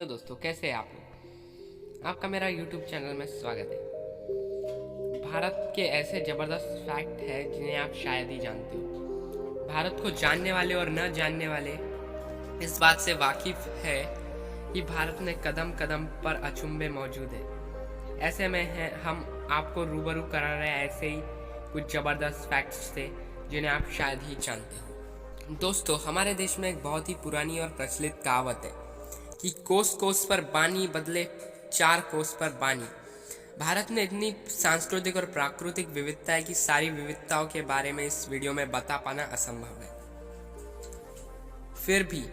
तो दोस्तों कैसे हैं आप लोग। आपका मेरा YouTube चैनल में स्वागत है। भारत के ऐसे ज़बरदस्त फैक्ट है जिन्हें आप शायद ही जानते हो। भारत को जानने वाले और न जानने वाले इस बात से वाकिफ है कि भारत में कदम कदम पर अचंभे मौजूद है। ऐसे में है हम आपको रूबरू करा रहे हैं ऐसे ही कुछ ज़बरदस्त फैक्ट्स से जिन्हें आप शायद ही जानते हो। दोस्तों, हमारे देश में एक बहुत ही पुरानी और प्रचलित कहावत है कि कोस कोस पर बानी बदले चार कोस पर बानी। भारत में इतनी सांस्कृतिक और प्राकृतिक विविधता है कि सारी विविधताओं के बारे में इस वीडियो में बता पाना असंभव है। फिर भी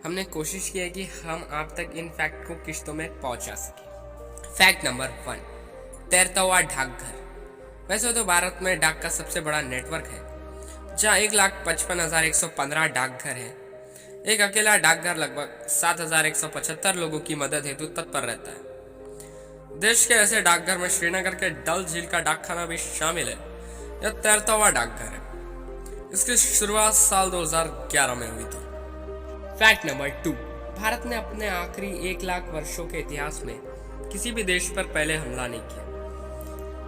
हमने कोशिश की है कि हम आप तक इन फैक्ट को किश्तों में पहुंचा सके। फैक्ट नंबर 1, तैरता हुआ डाकघर। वैसे तो भारत में डाक का सबसे बड़ा नेटवर्क है, जहाँ 1,55,115 डाकघर है। एक अकेला डाकघर लगभग 7,175 लोगों की मदद हेतु तत्पर रहता है। देश के ऐसे डाकघर में श्रीनगर के डल झील का डाकखाना भी शामिल है। यह तैरता हुआ डाकघर है। इसकी शुरुआत साल 2011 में हुई थी। फैक्ट नंबर 2, भारत ने अपने आखिरी 1 लाख वर्षों के इतिहास में किसी भी देश पर पहले हमला नहीं किया।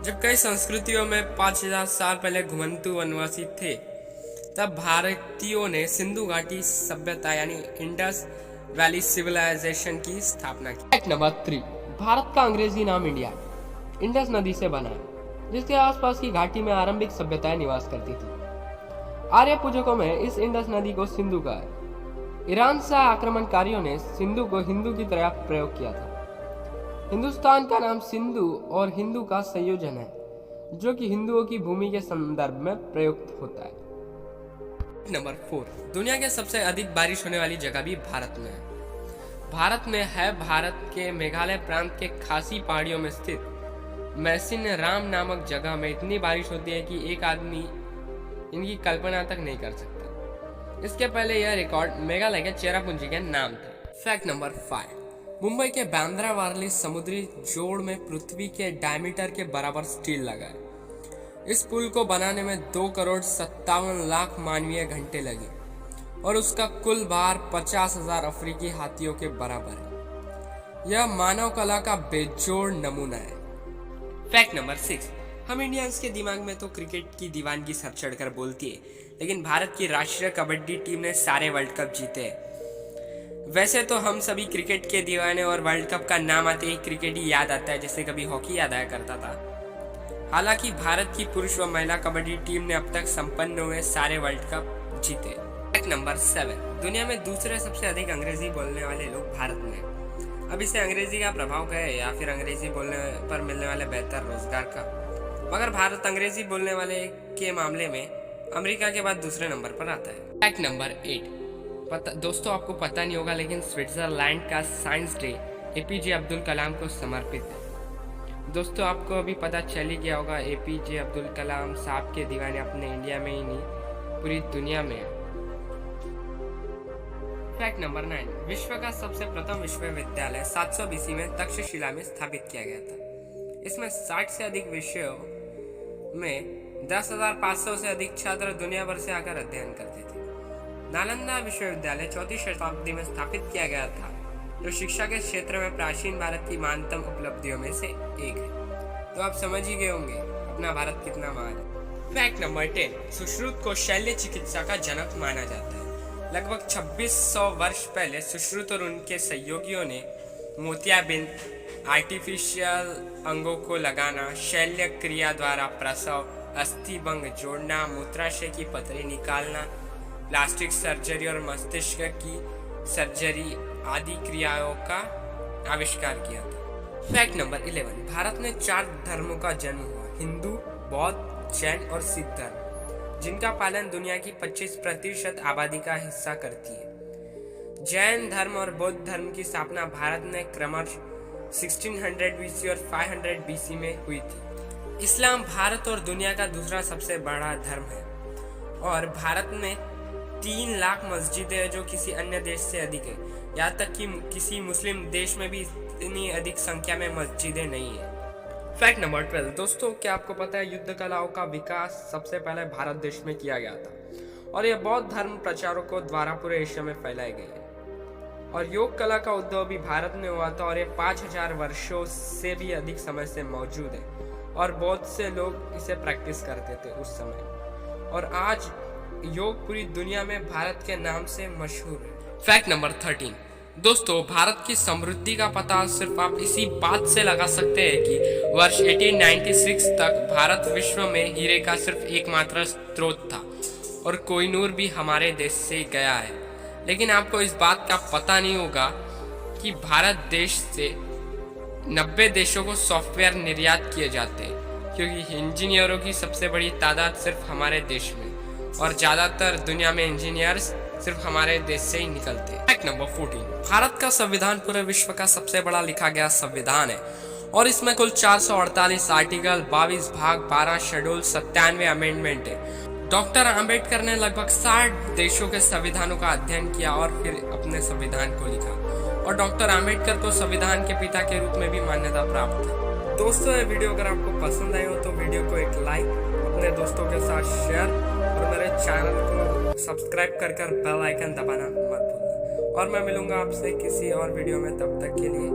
जब कई संस्कृतियों में 5,000 साल पहले घुमंतु वनवासी थे, तब भारतीयों ने सिंधु घाटी सभ्यता यानी इंडस वैली सिविलाइजेशन की स्थापना की। फैक्ट नंबर 3, भारत का अंग्रेजी नाम इंडिया इंडस नदी से बना है, जिसके आसपास की घाटी में आरंभिक सभ्यताएं निवास करती थी। आर्य पूजकों में इस इंडस नदी को सिंधु कहा है। ईरान से आक्रमणकारियों ने सिंधु को हिंदू की तरह प्रयोग किया था। हिंदुस्तान का नाम सिंधु और हिंदू का संयोजन है, जो कि हिंदुओं की भूमि के संदर्भ में प्रयुक्त होता है। नंबर 4, दुनिया के सबसे अधिक बारिश होने वाली जगह भी भारत में है। भारत के मेघालय प्रांत के खासी पहाड़ियों में स्थित मैसिन राम नामक जगह में इतनी बारिश होती है कि एक आदमी इनकी कल्पना तक नहीं कर सकता। इसके पहले यह रिकॉर्ड मेघालय के चेरापूंजी के नाम था। फैक्ट नंबर 5, मुंबई के बांद्रा वारली समुद्री जोड़ में पृथ्वी के डायमीटर के बराबर स्टील लगा है। इस पुल को बनाने में 2,57,00,000 मानवीय घंटे लगे और उसका कुल भार 50,000 अफ्रीकी हाथियों के बराबर है। यह मानव कला का बेजोड़ नमूना है। फैक्ट नंबर 6, हम इंडियंस के दिमाग में तो क्रिकेट की दीवानगी सर चढ़कर बोलती है, लेकिन भारत की राष्ट्रीय कबड्डी टीम ने सारे वर्ल्ड कप जीते हैं। वैसे तो हम सभी क्रिकेट के दीवाने और वर्ल्ड कप का नाम आते ही क्रिकेट ही याद आता है, जैसे कभी हॉकी याद आया करता था। हालांकि भारत की पुरुष व महिला कबड्डी टीम ने अब तक संपन्न हुए सारे वर्ल्ड कप जीते। फैक्ट नंबर 7, दुनिया में दूसरे सबसे अधिक अंग्रेजी बोलने वाले लोग भारत में। अब इसे अंग्रेजी का प्रभाव कहे या फिर अंग्रेजी बोलने पर मिलने वाले बेहतर रोजगार का, मगर भारत अंग्रेजी बोलने वाले के मामले में अमेरिका के बाद दूसरे नंबर पर आता है। फैक्ट नंबर 8, दोस्तों आपको पता नहीं होगा, लेकिन स्विट्जरलैंड का science day APJ Abdul Kalam को समर्पित है। दोस्तों आपको अभी पता चल ही गया होगा, एपीजे अब्दुल कलाम साहब के दीवाने अपने इंडिया में ही नहीं पूरी दुनिया में है। फैक्ट नंबर 9, विश्व का सबसे प्रथम विश्वविद्यालय 700 बीसी में तक्षशिला में स्थापित किया गया था। इसमें 60 से अधिक विषयों में 10,500 से अधिक छात्र दुनिया भर से आकर अध्ययन करते थे। नालंदा विश्वविद्यालय 4वीं शताब्दी में स्थापित किया गया था, जो शिक्षा के क्षेत्र में प्राचीन भारत की महानतम उपलब्धियों में से एक है। तो आप समझ ही गए होंगे अपना भारत कितना महान है। फैक्ट नंबर 10, सुश्रुत को शल्य चिकित्सा का जनक माना जाता है। लगभग 2600 वर्ष पहले सुश्रुत और उनके सहयोगियों ने मोतियाबिंद, आर्टिफिशियल अंगों को लगाना, शल्य क्रिया द्वारा प्रसव, अस्थिभंग जोड़ना, मूत्राशय की पथरी निकालना, प्लास्टिक सर्जरी और मस्तिष्क की सर्जरी आदि क्रियाओं का आविष्कार किया था। फैक्ट नंबर 11, भारत में 4 धर्मों का जन्म हुआ, हिंदू, बौद्ध, जैन और सिख धर्म, जिनका पालन दुनिया की 25% आबादी का हिस्सा करती है। जैन धर्म और बौद्ध धर्म की स्थापना भारत में क्रमशः 1600 बीसी और 500 बीसी में हुई थी। इस्लाम भारत और दुनिया का दूसरा सबसे बड़ा धर्म है और भारत में 3 लाख मस्जिदें हैं, जो किसी अन्य देश से अधिक है। यहाँ तक कि किसी मुस्लिम देश में भी इतनी अधिक संख्या में मस्जिदें नहीं है। फैक्ट नंबर 12, दोस्तों क्या आपको पता है युद्ध कलाओं का विकास सबसे पहले भारत देश में किया गया था और यह बौद्ध धर्म प्रचारकों द्वारा पूरे एशिया में फैलाए गए। और योग कला का उद्भव भी भारत में हुआ था और ये 5000 वर्षों से भी अधिक समय से मौजूद है और बहुत से लोग इसे प्रैक्टिस करते थे उस समय। और आज योग पूरी दुनिया में भारत के नाम से मशहूर है। Fact number 13। दोस्तों, भारत की समृद्धि का पता सिर्फ आप इसी बात से लगा सकते हैं कि वर्ष 1896 तक भारत विश्व में हीरे का सिर्फ एकमात्र स्रोत था और कोहिनूर भी हमारे देश से गया है। लेकिन आपको इस बात का पता नहीं होगा कि भारत देश से 90 देशों को सॉफ्टवेयर निर्यात किए जाते हैं, क्योंकि इंजीनियरों की सबसे बड़ी तादाद सिर्फ हमारे देश में और ज़्यादातर दुनिया में इंजीनियर्स सिर्फ हमारे देश से ही निकलते हैं। Fact number 14। भारत का संविधान पूरे विश्व का सबसे बड़ा लिखा गया संविधान है और इसमें कुल 448 आर्टिकल, 22 भाग, 12 शेड्यूल, 97 अमेंडमेंट है। डॉक्टर आम्बेडकर ने लगभग 60 देशों के संविधानों का अध्ययन किया और फिर अपने संविधान को लिखा और डॉक्टर आम्बेडकर को संविधान के पिता के रूप में भी मान्यता प्राप्त है। दोस्तों, ये वीडियो अगर आपको पसंद आई हो तो वीडियो को एक लाइक, अपने दोस्तों के साथ शेयर और मेरे चैनल को सब्सक्राइब कर बेल आइकन दबाना मत भूलना। और मैं मिलूंगा आपसे किसी और वीडियो में, तब तक के लिए